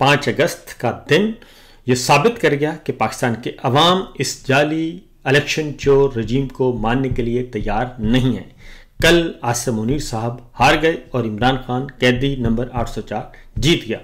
5 अगस्त का दिन ये साबित कर गया कि पाकिस्तान के अवाम इस जाली इलेक्शन चोर रजीम को मानने के लिए तैयार नहीं है। कल आसिम मुनीर साहब हार गए और इमरान खान कैदी नंबर 804 जीत गया।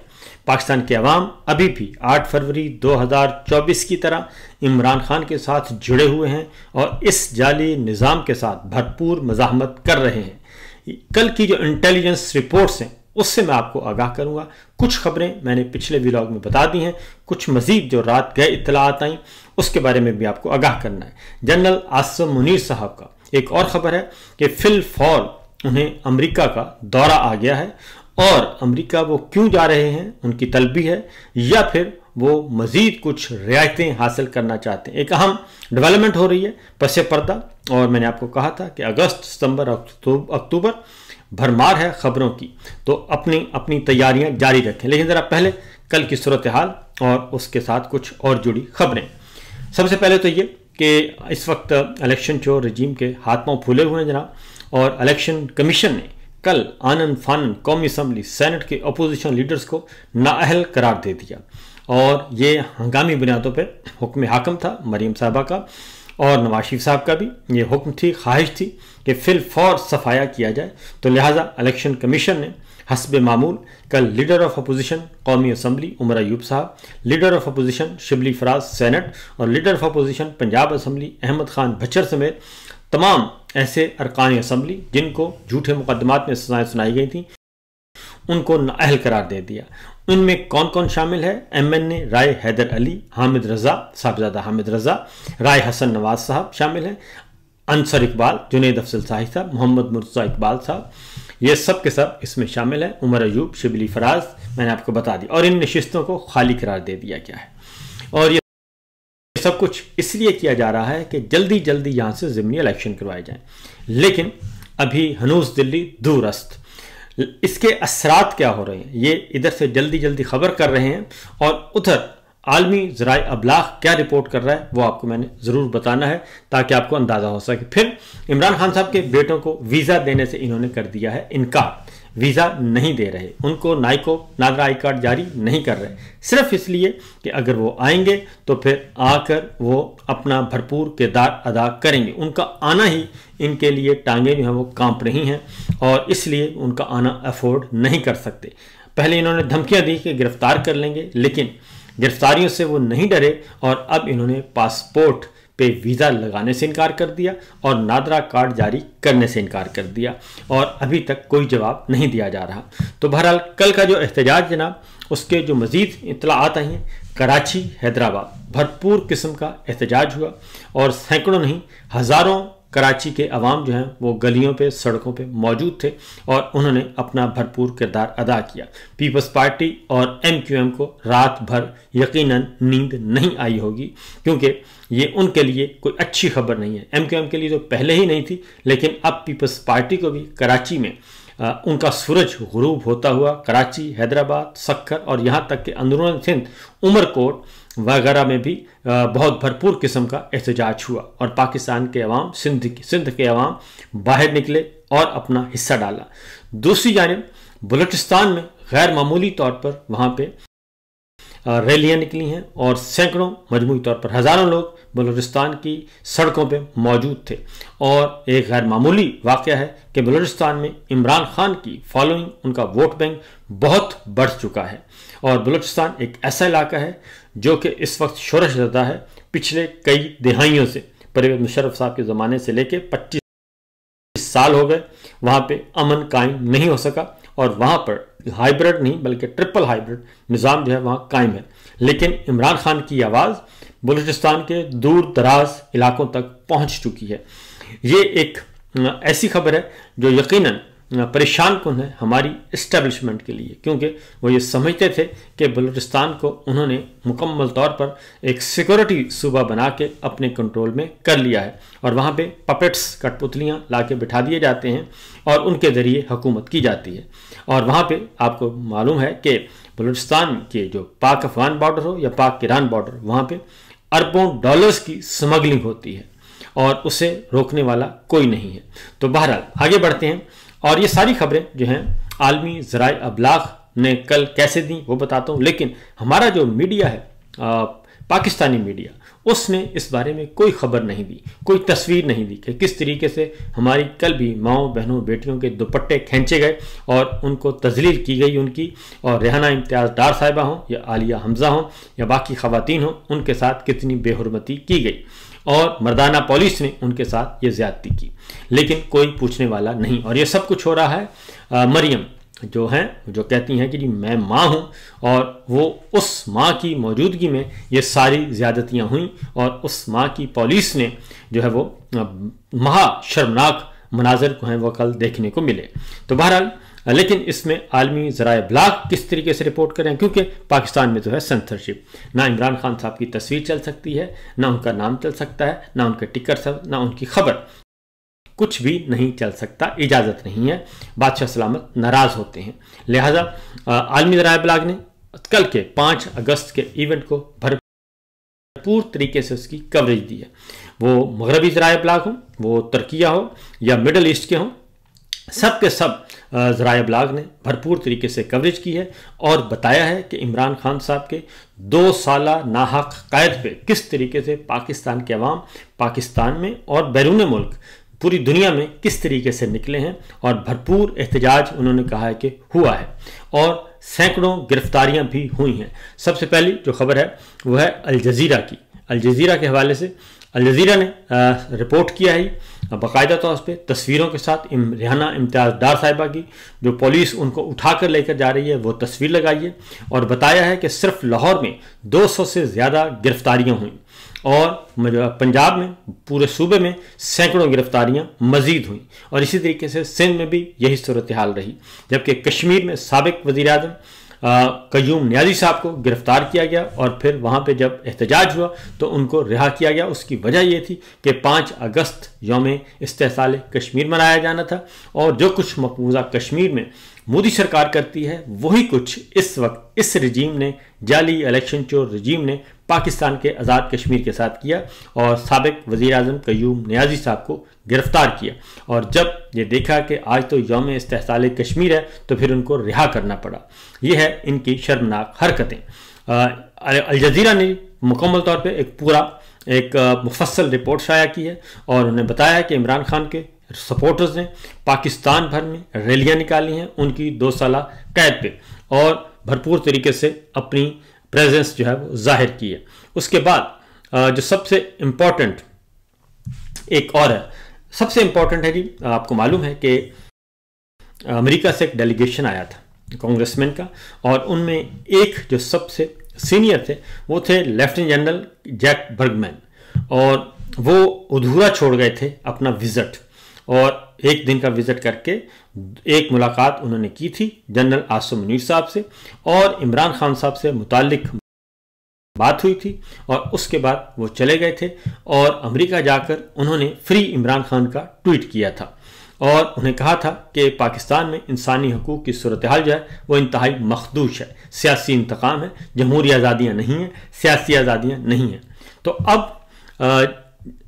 पाकिस्तान के अवाम अभी भी 8 फरवरी 2024 की तरह इमरान खान के साथ जुड़े हुए हैं और इस जाली निज़ाम के साथ भरपूर मज़ाहमत कर रहे हैं। कल की जो इंटेलिजेंस रिपोर्ट्स हैं उससे मैं आपको आगाह करूंगा। कुछ खबरें मैंने पिछले व्लॉग में बता दी हैं, कुछ मजीद जो रात गए इत्तलात आई उसके बारे में भी आपको आगाह करना है। जनरल आसिम मुनीर साहब का एक और खबर है कि फिल फॉर उन्हें अमेरिका का दौरा आ गया है और अमेरिका वो क्यों जा रहे हैं, उनकी तलबी है या फिर वो मजीद कुछ रियायतें हासिल करना चाहते हैं। एक अहम डेवलपमेंट हो रही है पसे पर्दा और मैंने आपको कहा था कि अगस्त, सितंबर, अक्टूबर भरमार है खबरों की, तो अपनी तैयारियां जारी रखें। लेकिन ज़रा पहले कल की सूरत हाल और उसके साथ कुछ और जुड़ी खबरें। सबसे पहले तो ये कि इस वक्त इलेक्शन चोर रजीम के हाथ पांव फूले हुए हैं जनाब, और इलेक्शन कमीशन ने कल आनन फानन कौमी असम्बली सेनेट के अपोजिशन लीडर्स को नाअहल करार दे दिया और ये हंगामी बुनियादों पर हुक्म हाकम था मरीम साहबा का और नवाज शरीफ साहब का भी ये हुक्म थी, ख्वाहिश थी कि फिल फौर सफाया किया जाए। तो लिहाजा इलेक्शन कमीशन ने हस्ब मामूल कल लीडर ऑफ अपोजिशन कौमी असम्बली उमर अयूब साहब, leader of opposition Shibli Faraz senate और leader of opposition Punjab assembly Ahmad Khan Bhachar समेत तमाम ऐसे अरकान असम्बली जिनको झूठे मुकदमात में सजाएं सुनाई गई थी उनको नाअहल करार दे दिया। उनमें कौन कौन शामिल है? MN राय हैदर अली, हामिद रजा, साहबजादा हामिद रजा, राय हसन नवाज साहब शामिल हैं, अंसर इकबाल, जुनैद अफजल साहब, मोहम्मद मुर्तज़ा इकबाल साहब, ये सब के सब इसमें शामिल हैं। उमर अयूब, शिबली फराज मैंने आपको बता दी और इन नशिस्तों को खाली करार दे दिया गया है। और ये सब कुछ इसलिए किया जा रहा है कि जल्दी जल्दी यहाँ से ज़िमनी इलेक्शन करवाए जाएं, लेकिन अभी हनूस दिल्ली दूरस्त। इसके असरात क्या हो रहे हैं ये इधर से जल्दी जल्दी खबर कर रहे हैं और उधर आलमी ज़राए अबलाग क्या रिपोर्ट कर रहा है वो आपको मैंने ज़रूर बताना है ताकि आपको अंदाज़ा हो सके। फिर इमरान खान साहब के बेटों को वीज़ा देने से इन्होंने कर दिया है इनकार, वीज़ा नहीं दे रहे, उनको नादरा आई कार्ड जारी नहीं कर रहे, सिर्फ इसलिए कि अगर वो आएंगे तो फिर आकर वो अपना भरपूर किरदार अदा करेंगे। उनका आना ही इनके लिए टांगें जो हैं वो कांप रही हैं और इसलिए उनका आना अफोर्ड नहीं कर सकते। पहले इन्होंने धमकियां दी कि गिरफ्तार कर लेंगे, लेकिन गिरफ्तारियों से वो नहीं डरे और अब इन्होंने पासपोर्ट पे वीज़ा लगाने से इनकार कर दिया और नादरा कार्ड जारी करने से इनकार कर दिया और अभी तक कोई जवाब नहीं दिया जा रहा। तो बहरहाल कल का जो एहतजाज जनाब उसके जो मज़ीद इत्तलाआत आई हैं, कराची, हैदराबाद भरपूर किस्म का एहतजाज हुआ और सैकड़ों नहीं हज़ारों कराची के अवाम जो हैं वो गलियों पे, सड़कों पे मौजूद थे और उन्होंने अपना भरपूर किरदार अदा किया। पीपल्स पार्टी और MQM को रात भर यकीनन नींद नहीं आई होगी क्योंकि ये उनके लिए कोई अच्छी खबर नहीं है। MQM के लिए तो पहले ही नहीं थी, लेकिन अब पीपल्स पार्टी को भी कराची में उनका सूरज गुरूब होता हुआ कराची, हैदराबाद, सक्खर और यहाँ तक कि अंदरून सिंध, उमरकोट वगैरह में भी बहुत भरपूर किस्म का एहतजाज हुआ और पाकिस्तान के अवाम, सिंध के अवाम बाहर निकले और अपना हिस्सा डाला। दूसरी जानिब बलूचिस्तान में गैर मामूली तौर पर वहाँ पे रैलियाँ निकली हैं और सैकड़ों, मजमूई तौर पर हज़ारों लोग बलूचिस्तान की सड़कों पे मौजूद थे। और एक गैर मामूली वाक़या है कि बलूचिस्तान में इमरान खान की फॉलोइंग, उनका वोट बैंक बहुत बढ़ चुका है और बलूचिस्तान एक ऐसा इलाका है जो कि इस वक्त शोरश ज़दा है। पिछले कई दिहाइयों से, परवेज़ मुशर्रफ साहब के ज़माने से लेके 25 साल हो गए, वहाँ पे अमन कायम नहीं हो सका और वहाँ पर हाइब्रिड नहीं बल्कि ट्रिपल हाइब्रिड निज़ाम जो है वहाँ कायम है। लेकिन इमरान खान की आवाज़ बलूचिस्तान के दूर दराज इलाकों तक पहुँच चुकी है। ये एक ऐसी खबर है जो यकीनन परेशान कौन है हमारी इस्टेब्लिशमेंट के लिए, क्योंकि वो ये समझते थे कि बलूचिस्तान को उन्होंने मुकम्मल तौर पर एक सिक्योरिटी सूबा बना के अपने कंट्रोल में कर लिया है और वहाँ पे पपेट्स, कठपुतलियाँ ला के बिठा दिए जाते हैं और उनके ज़रिए हुकूमत की जाती है। और वहाँ पे आपको मालूम है कि बलूचिस्तान के जो पाक अफगान बॉर्डर हो या पाक ईरान बॉर्डर, वहाँ पे अरबों डॉलर्स की स्मगलिंग होती है और उसे रोकने वाला कोई नहीं है। तो बहरहाल आगे बढ़ते हैं और ये सारी खबरें जो हैं आलमी ज़राए अबलाग ने कल कैसे दी वो बताता हूँ, लेकिन हमारा जो मीडिया है पाकिस्तानी मीडिया, उसने इस बारे में कोई खबर नहीं दी, कोई तस्वीर नहीं दी कि किस तरीके से हमारी कल भी माओ बहनों बेटियों के दुपट्टे खींचे गए और उनको तजलील की गई उनकी, और रेहाना इम्तियाज़ डार साहिबा हों या आलिया हमजा हों या बाकी ख़वातीन हों, उनके साथ कितनी बेहुरमती की गई और मर्दाना पुलिस ने उनके साथ ये ज़्यादती की, लेकिन कोई पूछने वाला नहीं। और ये सब कुछ हो रहा है मरियम जो हैं, जो कहती हैं कि जी मैं माँ हूँ, और वो उस माँ की मौजूदगी में ये सारी ज़्यादतियाँ हुई और उस माँ की पुलिस ने जो है वो महा शर्मनाक मनाजर को हैं वो कल देखने को मिले। तो बहरहाल, लेकिन इसमें आलमी ज़राए ब्लाग किस तरीके से रिपोर्ट करें, क्योंकि पाकिस्तान में जो है सेंसरशिप, ना इमरान खान साहब की तस्वीर चल सकती है, ना उनका नाम चल सकता है, ना उनके टिकट, ना उनकी खबर, कुछ भी नहीं चल सकता, इजाज़त नहीं है। बादशाह सलामत नाराज़ होते हैं। लिहाजा आलमी ज़राए ब्लाग ने कल के 5 अगस्त के इवेंट को भरपूर तरीके से उसकी कवरेज दी है। वो मगरबी ज़राए ब्लाग हो, वो तुर्किया हो या मिडल ईस्ट के हों, सब के सब ज़राए ब्लाग ने भरपूर तरीके से कवरेज की है और बताया है कि इमरान खान साहब के 2 साला नाहक कैद पे किस तरीके से पाकिस्तान के अवाम, पाकिस्तान में और बैरून मुल्क, पूरी दुनिया में किस तरीके से निकले हैं, और भरपूर एहतजाज उन्होंने कहा है कि हुआ है और सैकड़ों गिरफ्तारियां भी हुई हैं। सबसे पहली जो खबर है वो है अल जज़ीरा की। अल जज़ीरा के हवाले से अल जज़ीरा ने रिपोर्ट किया है बाकायदा तौर पे तस्वीरों के साथ, रेहाना इम्तियाज़ डार साहिबा की, जो पुलिस उनको उठाकर लेकर जा रही है, वो तस्वीर लगाई है और बताया है कि सिर्फ लाहौर में 200 से ज़्यादा गिरफ्तारियां हुई और पंजाब में, पूरे सूबे में सैकड़ों गिरफ्तारियां मजीद हुई, और इसी तरीके से सिंध में भी यही सूरत हाल रही। जबकि कश्मीर में साबिक वज़ीर-ए-आज़म कयूम नियाज़ी साहब को गिरफ्तार किया गया और फिर वहाँ पे जब एहतजाज हुआ तो उनको रिहा किया गया। उसकी वजह ये थी कि 5 अगस्त यौम इस्तेसाल कश्मीर मनाया जाना था, और जो कुछ मकबूजा कश्मीर में मोदी सरकार करती है वही कुछ इस वक्त इस रजीम ने, जाली इलेक्शन चोर रजीम ने पाकिस्तान के आज़ाद कश्मीर के साथ किया और साबिक वज़ीर-ए-आज़म कयूम नियाज़ी साहब को गिरफ्तार किया। और जब ये देखा कि आज तो यौम इस्तेसाल कश्मीर है तो फिर उनको रिहा करना पड़ा। यह है इनकी शर्मनाक हरकतें। अल जज़ीरा ने मुकम्मल तौर पर एक मुफस्सल रिपोर्ट शाया की है और उन्होंने बताया कि इमरान खान के सपोर्टर्स ने पाकिस्तान भर में रैलियां निकाली हैं उनकी 2 साला कैद पे, और भरपूर तरीके से अपनी प्रेजेंस जो है वो जाहिर की है। उसके बाद जो सबसे इम्पोर्टेंट एक और है, सबसे इम्पोर्टेंट है जी, आपको मालूम है कि अमेरिका से एक डेलीगेशन आया था कांग्रेसमैन का, और उनमें एक जो सबसे सीनियर थे वो थे लेफ्टिनेंट जनरल जैक बर्गमैन, और वो अधूरा छोड़ गए थे अपना विजिट, और एक दिन का विजिट करके एक मुलाकात उन्होंने की थी जनरल आसिम मुनीर साहब से, और इमरान खान साहब से मुताल्लिक बात हुई थी, और उसके बाद वो चले गए थे और अमेरिका जाकर उन्होंने फ्री इमरान खान का ट्वीट किया था और उन्हें कहा था कि पाकिस्तान में इंसानी हकूक़ की सूरत हाल जो है वो इंतहाई मखदूश है, सियासी इंतकाम है, जमहूरी आज़ादियाँ नहीं हैं, सियासी आज़ादियाँ नहीं हैं। तो अब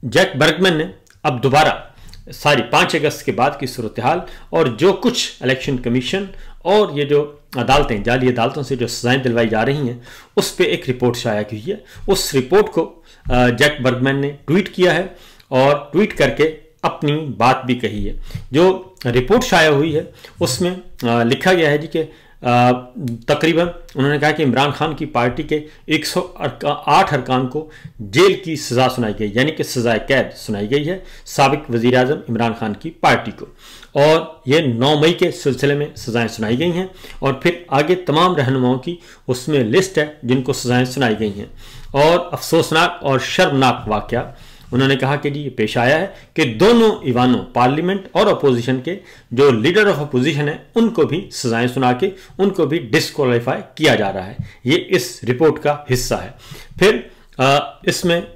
जैक बर्गमैन ने अब दोबारा सारी 5 अगस्त के बाद की सूरत हाल और जो कुछ इलेक्शन कमीशन और ये जो अदालतें, जाली अदालतों से जो सजाएं दिलवाई जा रही हैं, उस पर एक रिपोर्ट शाया की हुई है। उस रिपोर्ट को जैक बर्गमैन ने ट्वीट किया है और ट्वीट करके अपनी बात भी कही है। जो रिपोर्ट शाया हुई है उसमें लिखा गया है जी कि तकरीबन उन्होंने कहा कि इमरान खान की पार्टी के 108 अरकान को जेल की सज़ा सुनाई गई, यानी कि सज़ाए कैद सुनाई गई है साबिक वज़ीर-ए-आज़म इमरान खान की पार्टी को, और ये 9 मई के सिलसिले में सज़ाएं सुनाई गई हैं, और फिर आगे तमाम रहनुमाओं की उसमें लिस्ट है जिनको सज़ाएं सुनाई गई हैं। और अफसोसनाक और शर्मनाक वाक़या उन्होंने कहा कि जी ये पेश आया है कि दोनों ईवानों, पार्लियामेंट और अपोजिशन के जो लीडर ऑफ अपोजिशन है उनको भी सजाएं सुना के उनको भी डिस्क्वालीफाई किया जा रहा है। ये इस रिपोर्ट का हिस्सा है। फिर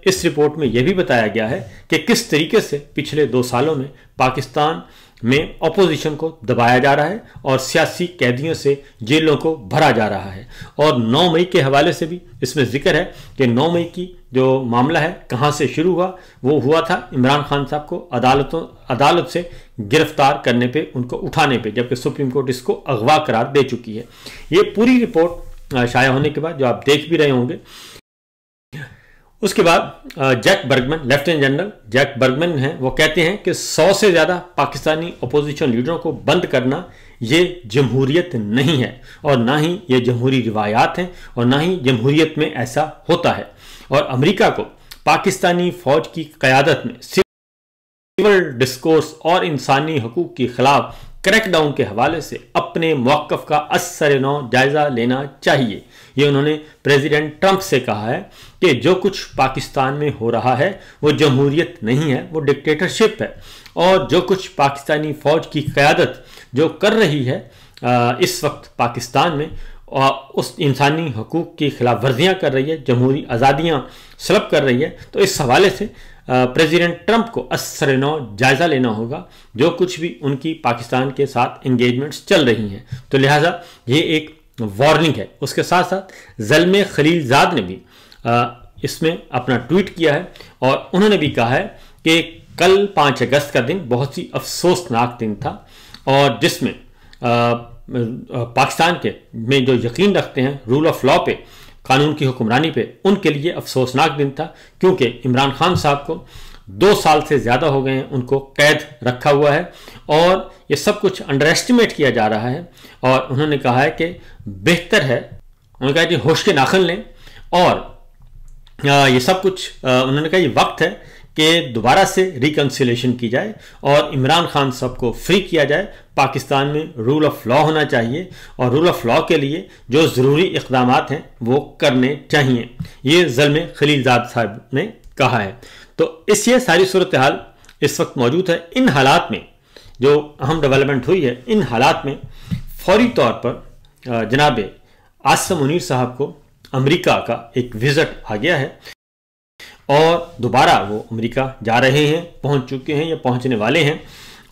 इस रिपोर्ट में यह भी बताया गया है कि किस तरीके से पिछले 2 सालों में पाकिस्तान में अपोजिशन को दबाया जा रहा है और सियासी कैदियों से जेलों को भरा जा रहा है। और 9 मई के हवाले से भी इसमें जिक्र है कि 9 मई की जो मामला है कहाँ से शुरू हुआ, वो हुआ था इमरान खान साहब को अदालत से गिरफ्तार करने पे, उनको उठाने पे, जबकि सुप्रीम कोर्ट इसको अगवा करार दे चुकी है। ये पूरी रिपोर्ट शाया होने के बाद जो आप देख भी रहे होंगे, उसके बाद Jack Bergman, lieutenant general Jack Bergman हैं, वो कहते हैं कि 100 से ज़्यादा पाकिस्तानी अपोजिशन लीडरों को बंद करना ये जमहूरियत नहीं है और ना ही ये जमहूरी रिवायात हैं और ना ही जमहूरियत में ऐसा होता है। और अमेरिका को पाकिस्तानी फौज की क़यादत में सिविल डिस्कोर्स और इंसानी हकूक़ के खिलाफ क्रैकडाउन के हवाले से अपने मौक़िफ़ का असर-ए-नौ जायज़ा लेना चाहिए। ये उन्होंने प्रेसिडेंट ट्रंप से कहा है कि जो कुछ पाकिस्तान में हो रहा है वो जमहूरियत नहीं है, वो डिक्टेटरशिप है। और जो कुछ पाकिस्तानी फ़ौज की क़यादत जो कर रही है इस वक्त पाकिस्तान में, उस इंसानी हकूक़ की खिलाफ वर्जियाँ कर रही है, जमहूरी आज़ादियाँ सलब कर रही है। तो इस हवाले से प्रेसिडेंट ट्रंप को असर-ए-नौ जायज़ा लेना होगा जो कुछ भी उनकी पाकिस्तान के साथ इंगेजमेंट्स चल रही हैं। तो लिहाजा ये एक वार्निंग है। उसके साथ साथ ज़ल्मे खलीलज़ाद ने भी इसमें अपना ट्वीट किया है और उन्होंने भी कहा है कि कल 5 अगस्त का दिन बहुत ही अफसोसनाक दिन था और जिसमें पाकिस्तान के में जो यकीन रखते हैं रूल ऑफ लॉ पे, कानून की हुक्मरानी पे, उनके लिए अफसोसनाक दिन था, क्योंकि इमरान खान साहब को 2 साल से ज़्यादा हो गए हैं उनको कैद रखा हुआ है और ये सब कुछ अंडर एस्टिमेट किया जा रहा है। और उन्होंने कहा है कि बेहतर है, उन्होंने कहा कि होश के नाखन लें और ये सब कुछ उन्होंने कहा ये वक्त है कि दोबारा से रिकन्सिलेशन की जाए और इमरान खान साहब को फ्री किया जाए। पाकिस्तान में रूल ऑफ लॉ होना चाहिए और रूल ऑफ लॉ के लिए जो ज़रूरी इक़दामात हैं वो करने चाहिए, ये ज़ल्मे खलीलज़ाद साहब ने कहा है। तो इससे सारी सूरत हाल इस वक्त मौजूद है। इन हालात में जो अहम डेवलपमेंट हुई है, इन हालात में फौरी तौर पर जनाब आसिम मुनीर साहब को अमेरिका का एक विज़िट आ गया है और दोबारा वो अमेरिका जा रहे हैं, पहुंच चुके हैं या पहुंचने वाले हैं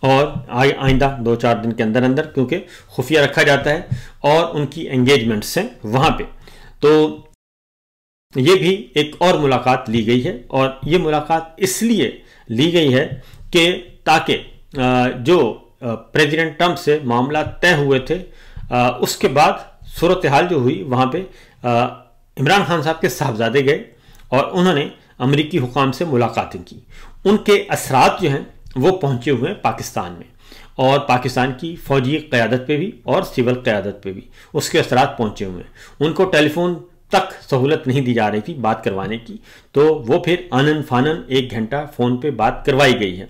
और आइंदा 2-4 दिन के अंदर अंदर, क्योंकि खुफिया रखा जाता है और उनकी एंगेजमेंट्स हैं वहाँ पे। तो ये भी एक और मुलाकात ली गई है और ये मुलाकात इसलिए ली गई है कि ताकि जो प्रेसिडेंट ट्रंप से मामला तय हुए थे उसके बाद सूरत हाल जो हुई वहाँ पे इमरान खान साहब के साहबजादे गए और उन्होंने अमेरिकी हुकाम से मुलाकातें की। उनके असरात जो हैं वो पहुँचे हुए हैं पाकिस्तान में और पाकिस्तान की फ़ौजी क़यादत पे भी और सिविल क़यादत पे भी उसके असरात पहुँचे हुए हैं। उनको टेलीफोन तक सहूलत नहीं दी जा रही थी बात करवाने की, तो वो फिर आनन फानन 1 घंटा फ़ोन पे बात करवाई गई है।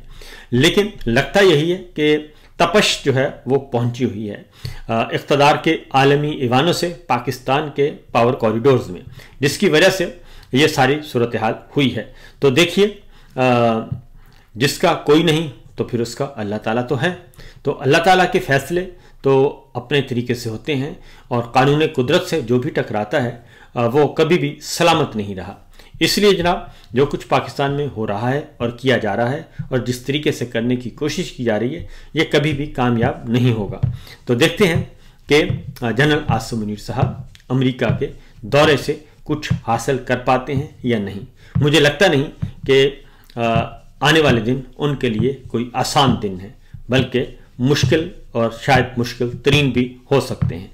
लेकिन लगता यही है कि तपश जो है वो पहुंची हुई है इक़्तिदार के आलमी ईवानों से पाकिस्तान के पावर कॉरिडोर्स में, जिसकी वजह से ये सारी सूरत हाल हुई है। तो देखिए, जिसका कोई नहीं तो फिर उसका अल्लाह ताला तो है। तो अल्लाह ताला के फ़ैसले तो अपने तरीके से होते हैं और कानून कुदरत से जो भी टकराता है वो कभी भी सलामत नहीं रहा। इसलिए जनाब जो कुछ पाकिस्तान में हो रहा है और किया जा रहा है और जिस तरीके से करने की कोशिश की जा रही है ये कभी भी कामयाब नहीं होगा। तो देखते हैं कि जनरल आसिम मुनीर साहब अमेरिका के दौरे से कुछ हासिल कर पाते हैं या नहीं। मुझे लगता नहीं कि आने वाले दिन उनके लिए कोई आसान दिन है, बल्कि मुश्किल और शायद मुश्किल तरीन भी हो सकते हैं।